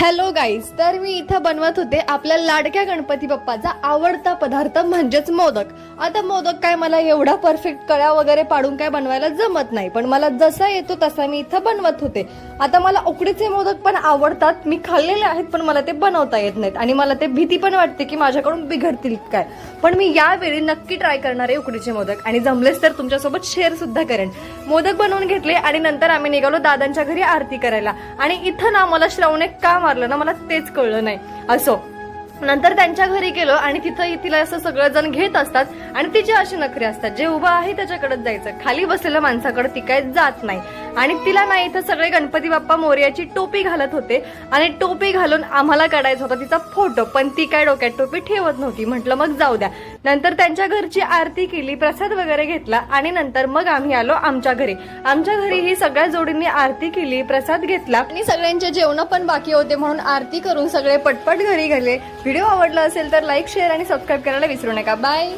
Hello guys, तर मी इथं बनवत होते आपल्या लाडक्या गणपती बाप्पाचा आवडता पदार्थ म्हणजेच मोदक. आता मोदक काय मला एवढा परफेक्ट कळ्या वगैरे पाडून काय बनवायला जमत नाही, पण मला जसा येतो तसा मी इथं बनवत होते. आता मला उकडीचे मोदक पण आवडतात, मी खाल्लेले आहेत, पण मला ते बनवता येत नाहीत आणि मला ते भीती पण वाटते की माझ्याकडून बिघडतील काय. पण मी यावेळी नक्की ट्राय करणार आहे उकडीचे मोदक आणि जमलेच तर तुमच्यासोबत शेअर सुद्धा करेन. मोदक बनवून घेतले आणि नंतर आम्ही निघालो दादांच्या घरी आरती करायला. आणि इथं ना मला श्रवणे का मारलं ना मला तेच कळलं नाही. असो, नंतर त्यांच्या घरी गेलो आणि तिथं तिला असं सगळं जण घेत असतात आणि तिचे असे नखरे असतात, जे उभा आहे त्याच्याकडेच जायचं, खाली बसलेल्या माणसाकडे ती काय जात नाही. आणि तिला ना इथं सगळे गणपती बाप्पा मोरयाची टोपी घालत होते आणि टोपी घालून आम्हाला काढायचा होता तिचा फोटो, पण ती काय डोक्यात टोपी ठेवत नव्हती. म्हटलं मग जाऊ द्या. नंतर त्यांच्या घरची आरती केली, प्रसाद वगैरे घेतला आणि नंतर मग आम्ही आलो आमच्या घरी. आमच्या घरी ही सगळ्या जोडींनी आरती केली, प्रसाद घेतला आणि सगळ्यांचे जेवण पण बाकी होते म्हणून आरती करून सगळे पटपट घरी गेले. व्हिडिओ आवडला असेल तर लाईक, शेअर आणि सबस्क्राईब करायला विसरू नका. बाय.